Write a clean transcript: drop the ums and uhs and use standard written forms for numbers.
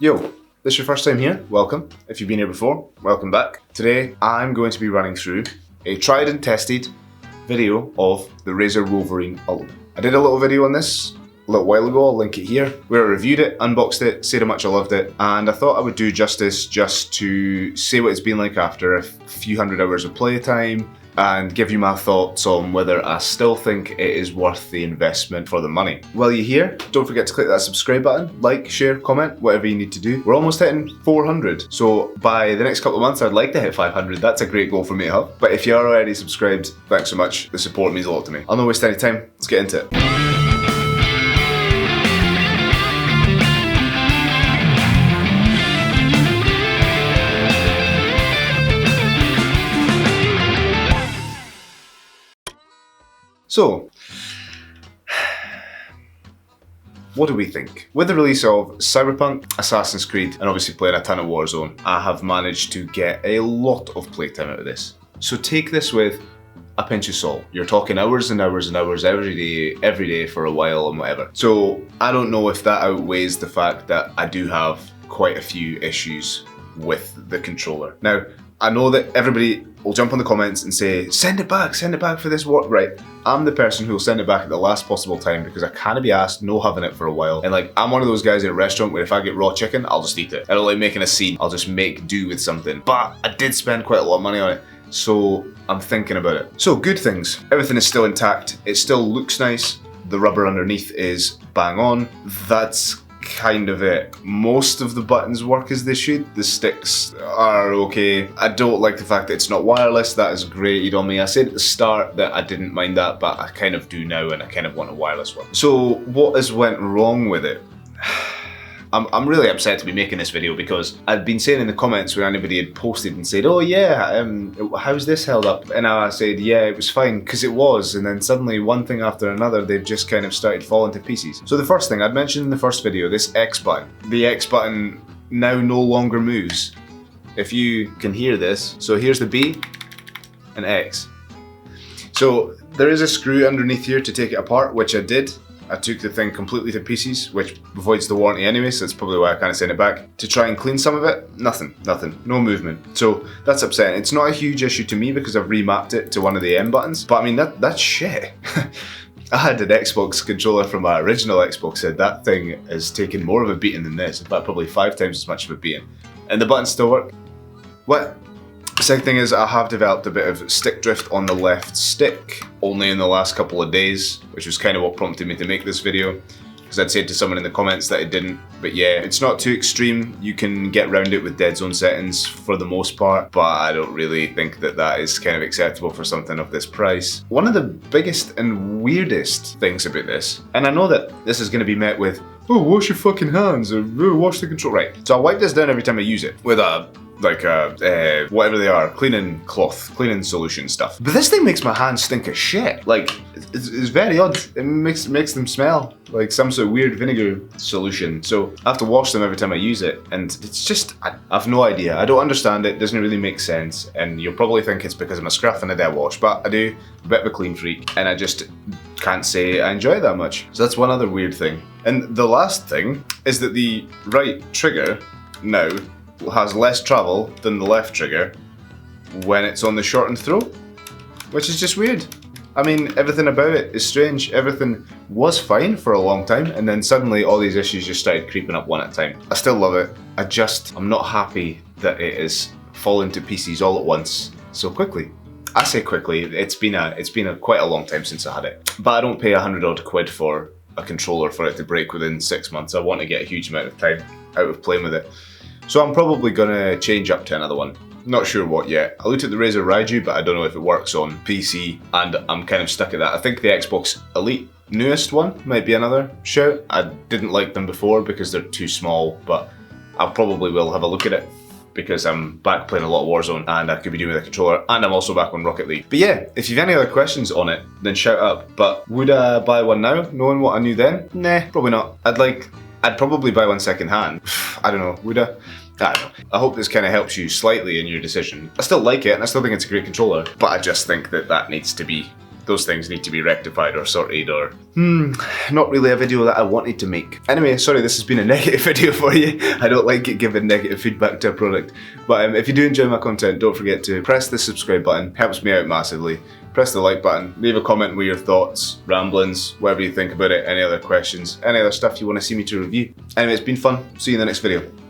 Yo, this is your first time here? Welcome. If you've been here before, welcome back. Today, I'm going to be running through a tried and tested video of the Razer Wolverine Ultimate. I did a little video on this a little while ago, I'll link it here, where I reviewed it, unboxed it, said how much I loved it, and I thought I would do justice just to say what it's been like after a few hundred hours of playtime, and give you my thoughts on whether I still think it is worth the investment for the money. While you're here, don't forget to click that subscribe button, like, share, comment, whatever you need to do. We're almost hitting 400, so by the next couple of months I'd like to hit 500. That's a great goal for me to have. But if you're already subscribed, thanks so much. The support means a lot to me. I'll not waste any time, let's get into it. So, what do we think? With the release of Cyberpunk, Assassin's Creed, and obviously playing a ton of Warzone, I have managed to get a lot of playtime out of this. So take this with a pinch of salt. You're talking hours and hours and hours every day for a while and whatever. So I don't know if that outweighs the fact that I do have quite a few issues with the controller. Now, I know that everybody will jump on the comments and say, send it back for this work. Right, I'm the person who will send it back at the last possible time because I can't be asked no having it for a while. And like, I'm one of those guys in a restaurant where if I get raw chicken, I'll just eat it. I don't like making a scene, I'll just make do with something. But I did spend quite a lot of money on it, so I'm thinking about it. So good things, everything is still intact, it still looks nice, the rubber underneath is bang on. That's kind of it. Most of the buttons work as they should. The sticks are okay. I don't like the fact that it's not wireless. That is grated on me. I said at the start that I didn't mind that, but I kind of do now, and I kind of want a wireless one. So what has went wrong with it? I'm really upset to be making this video because I'd been saying in the comments when anybody had posted and said, oh yeah, how's this held up? And I said, yeah, it was fine, because it was, and then suddenly one thing after another, they've just kind of started falling to pieces. So the first thing I'd mentioned in the first video, this X button. The X button now no longer moves. If you can hear this, so here's the B and X. So there is a screw underneath here to take it apart, which I did. I took the thing completely to pieces, which avoids the warranty anyway, so that's probably why I kind of sent it back. To try and clean some of it, nothing, no movement. So that's upsetting. It's not a huge issue to me because I've remapped it to one of the M buttons, but I mean, that's shit. I had an Xbox controller from my original Xbox, and that thing has taken more of a beating than this, in fact probably 5 times as much of a beating. And the buttons still work. What? Second thing is I have developed a bit of stick drift on the left stick, only in the last couple of days, which was kind of what prompted me to make this video, because I'd said to someone in the comments that it didn't. But yeah, it's not too extreme. You can get around it with dead zone settings for the most part, but I don't really think that that is kind of acceptable for something of this price. One of the biggest and weirdest things about this, and I know that this is going to be met with, oh, wash your fucking hands, or oh, wash the control. Right, so I wipe this down every time I use it with a whatever they are, cleaning cloth, cleaning solution stuff. But this thing makes my hands stink of shit. Like, it's very odd. It makes them smell like some sort of weird vinegar solution. So I have to wash them every time I use it, and it's just, I have no idea. I don't understand it, doesn't really make sense, and you'll probably think it's because I'm a scruff and a dead wash, but I do, a bit of a clean freak, and I just can't say I enjoy it that much. So that's one other weird thing. And the last thing is that the right trigger now has less travel than the left trigger when it's on the shortened throw, which is just weird. I mean, everything about it is strange. Everything was fine for a long time, and then suddenly all these issues just started creeping up one at a time. I still love it. I'm not happy that it is falling to pieces all at once so quickly. I say quickly, it's been quite a long time since I had it. But I don't pay 100 odd quid for a controller for it to break within 6 months. I want to get a huge amount of time out of playing with it. So I'm probably gonna change up to another one. Not sure what yet. I looked at the Razer Raiju, but I don't know if it works on PC, and I'm kind of stuck at that. I think the Xbox Elite, newest one, might be another shout. I didn't like them before because they're too small, but I probably will have a look at it because I'm back playing a lot of Warzone, and I could be doing with a controller, and I'm also back on Rocket League. But yeah, if you've any other questions on it, then shout up. But would I buy one now, knowing what I knew then? Nah, probably not. I'd probably buy one second hand. I don't know, would I? I don't know. I hope this kind of helps you slightly in your decision. I still like it, and I still think it's a great controller, but I just think that that needs to be those things need to be rectified or sorted, or not really a video that I wanted to make. Anyway, sorry this has been a negative video for you. I don't like it giving negative feedback to a product. But if you do enjoy my content, don't forget to press the subscribe button, helps me out massively. Press the like button, leave a comment with your thoughts, ramblings, whatever you think about it, any other questions, any other stuff you want to see me to review. Anyway, it's been fun. See you in the next video.